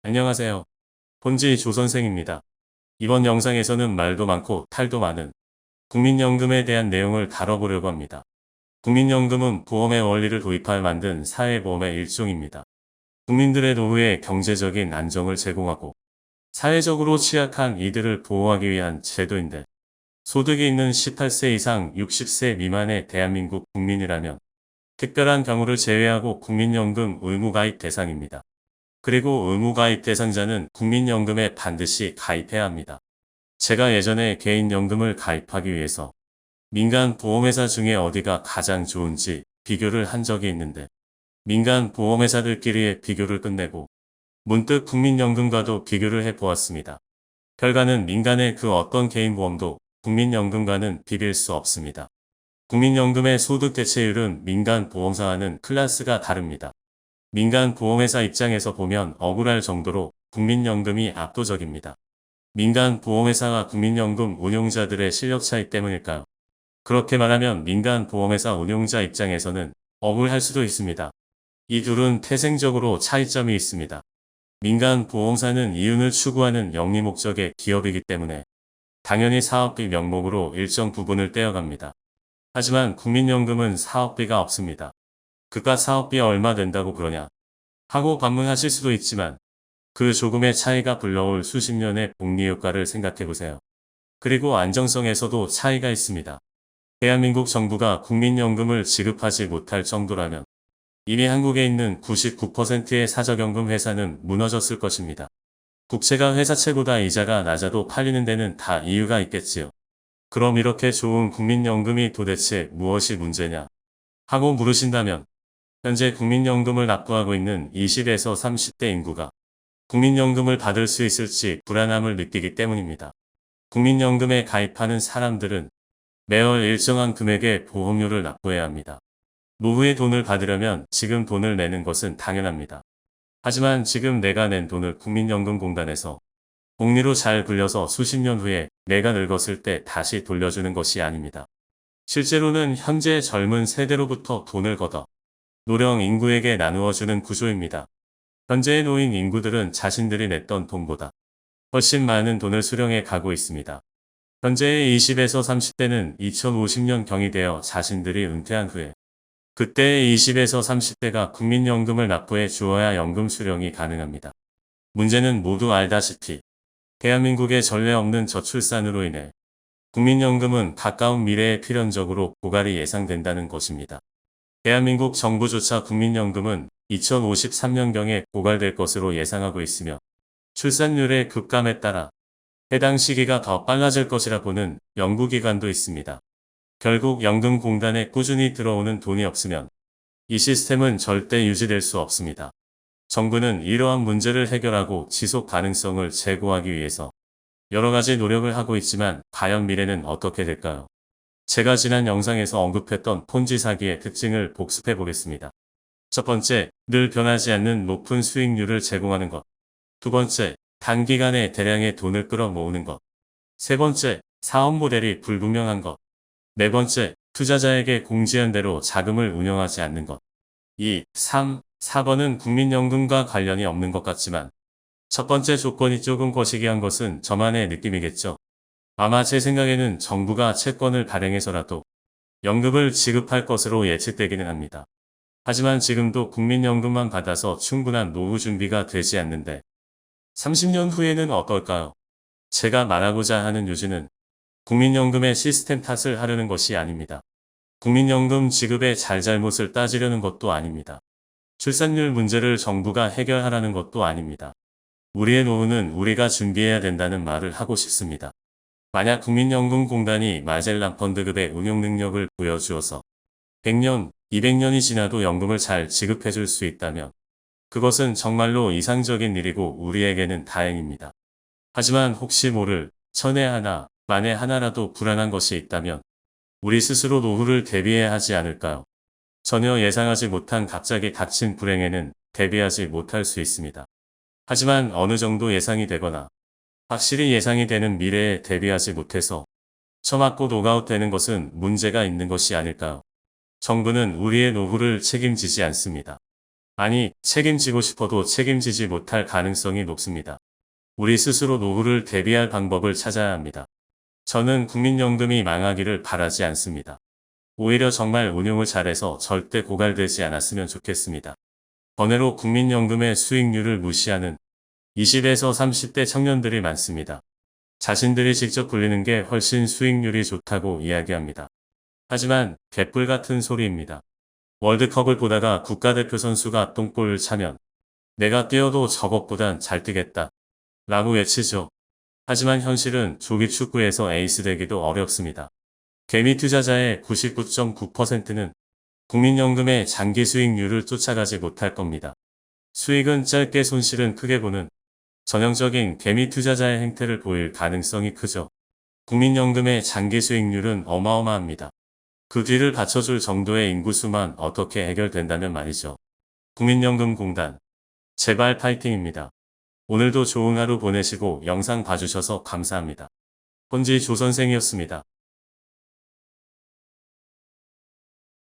안녕하세요. 본지 조선생입니다. 이번 영상에서는 말도 많고 탈도 많은 국민연금에 대한 내용을 다뤄보려고 합니다. 국민연금은 보험의 원리를 도입하여 만든 사회보험의 일종입니다. 국민들의 노후에 경제적인 안정을 제공하고 사회적으로 취약한 이들을 보호하기 위한 제도인데, 소득이 있는 18세 이상 60세 미만의 대한민국 국민이라면 특별한 경우를 제외하고 국민연금 의무가입 대상입니다. 그리고 의무가입 대상자는 국민연금에 반드시 가입해야 합니다. 제가 예전에 개인연금을 가입하기 위해서 민간 보험회사 중에 어디가 가장 좋은지 비교를 한 적이 있는데, 민간 보험회사들끼리의 비교를 끝내고 문득 국민연금과도 비교를 해보았습니다. 결과는 민간의 그 어떤 개인보험도 국민연금과는 비빌 수 없습니다. 국민연금의 소득 대체율은 민간 보험사와는 클래스가 다릅니다. 민간 보험회사 입장에서 보면 억울할 정도로 국민연금이 압도적입니다. 민간 보험회사와 국민연금 운용자들의 실력 차이 때문일까요? 그렇게 말하면 민간 보험회사 운용자 입장에서는 억울할 수도 있습니다. 이 둘은 태생적으로 차이점이 있습니다. 민간 보험사는 이윤을 추구하는 영리 목적의 기업이기 때문에 당연히 사업비 명목으로 일정 부분을 떼어갑니다. 하지만 국민연금은 사업비가 없습니다. 그깟 사업비 얼마 된다고 그러냐 하고 반문하실 수도 있지만, 그 조금의 차이가 불러올 수십 년의 복리효과를 생각해보세요. 그리고 안정성에서도 차이가 있습니다. 대한민국 정부가 국민연금을 지급하지 못할 정도라면 이미 한국에 있는 99%의 사적연금 회사는 무너졌을 것입니다. 국채가 회사채보다 이자가 낮아도 팔리는 데는 다 이유가 있겠지요. 그럼 이렇게 좋은 국민연금이 도대체 무엇이 문제냐 하고 물으신다면, 현재 국민연금을 납부하고 있는 20에서 30대 인구가 국민연금을 받을 수 있을지 불안함을 느끼기 때문입니다. 국민연금에 가입하는 사람들은 매월 일정한 금액의 보험료를 납부해야 합니다. 노후에 돈을 받으려면 지금 돈을 내는 것은 당연합니다. 하지만 지금 내가 낸 돈을 국민연금공단에서 복리로 잘 굴려서 수십 년 후에 내가 늙었을 때 다시 돌려주는 것이 아닙니다. 실제로는 현재 젊은 세대로부터 돈을 걷어 노령 인구에게 나누어주는 구조입니다. 현재의 노인 인구들은 자신들이 냈던 돈보다 훨씬 많은 돈을 수령해 가고 있습니다. 현재의 20에서 30대는 2050년경이 되어 자신들이 은퇴한 후에 그때의 20에서 30대가 국민연금을 납부해 주어야 연금 수령이 가능합니다. 문제는 모두 알다시피 대한민국의 전례 없는 저출산으로 인해 국민연금은 가까운 미래에 필연적으로 고갈이 예상된다는 것입니다. 대한민국 정부조차 국민연금은 2053년경에 고갈될 것으로 예상하고 있으며, 출산율의 급감에 따라 해당 시기가 더 빨라질 것이라 보는 연구기관도 있습니다. 결국 연금공단에 꾸준히 들어오는 돈이 없으면 이 시스템은 절대 유지될 수 없습니다. 정부는 이러한 문제를 해결하고 지속 가능성을 제고하기 위해서 여러 가지 노력을 하고 있지만, 과연 미래는 어떻게 될까요? 제가 지난 영상에서 언급했던 폰지 사기의 특징을 복습해 보겠습니다. 첫 번째, 늘 변하지 않는 높은 수익률을 제공하는 것. 두 번째, 단기간에 대량의 돈을 끌어모으는 것. 세 번째, 사업 모델이 불분명한 것. 네 번째, 투자자에게 공지한 대로 자금을 운영하지 않는 것. 2, 3, 4번은 국민연금과 관련이 없는 것 같지만, 첫 번째 조건이 조금 거시기한 것은 저만의 느낌이겠죠. 아마 제 생각에는 정부가 채권을 발행해서라도 연금을 지급할 것으로 예측되기는 합니다. 하지만 지금도 국민연금만 받아서 충분한 노후 준비가 되지 않는데 30년 후에는 어떨까요? 제가 말하고자 하는 요지는 국민연금의 시스템 탓을 하려는 것이 아닙니다. 국민연금 지급의 잘잘못을 따지려는 것도 아닙니다. 출산율 문제를 정부가 해결하라는 것도 아닙니다. 우리의 노후는 우리가 준비해야 된다는 말을 하고 싶습니다. 만약 국민연금공단이 마젤란 펀드급의 운용 능력을 보여주어서 100년, 200년이 지나도 연금을 잘 지급해줄 수 있다면 그것은 정말로 이상적인 일이고 우리에게는 다행입니다. 하지만 혹시 모를 천에 하나, 만에 하나라도 불안한 것이 있다면 우리 스스로 노후를 대비해야 하지 않을까요? 전혀 예상하지 못한 갑자기 닥친 불행에는 대비하지 못할 수 있습니다. 하지만 어느 정도 예상이 되거나 확실히 예상이 되는 미래에 대비하지 못해서 처맞고 노가웃되는 것은 문제가 있는 것이 아닐까요? 정부는 우리의 노후를 책임지지 않습니다. 아니, 책임지고 싶어도 책임지지 못할 가능성이 높습니다. 우리 스스로 노후를 대비할 방법을 찾아야 합니다. 저는 국민연금이 망하기를 바라지 않습니다. 오히려 정말 운용을 잘해서 절대 고갈되지 않았으면 좋겠습니다. 번외로 국민연금의 수익률을 무시하는 20에서 30대 청년들이 많습니다. 자신들이 직접 굴리는 게 훨씬 수익률이 좋다고 이야기합니다. 하지만 개뿔 같은 소리입니다. 월드컵을 보다가 국가대표 선수가 똥골을 차면 내가 뛰어도 저것보단 잘 뛰겠다 라고 외치죠. 하지만 현실은 조기 축구에서 에이스 되기도 어렵습니다. 개미 투자자의 99.9%는 국민연금의 장기 수익률을 쫓아가지 못할 겁니다. 수익은 짧게 손실은 크게 보는 전형적인 개미 투자자의 행태를 보일 가능성이 크죠. 국민연금의 장기 수익률은 어마어마합니다. 그 뒤를 받쳐줄 정도의 인구수만 어떻게 해결된다면 말이죠. 국민연금공단, 제발 파이팅입니다. 오늘도 좋은 하루 보내시고 영상 봐주셔서 감사합니다. 혼지 조선생이었습니다.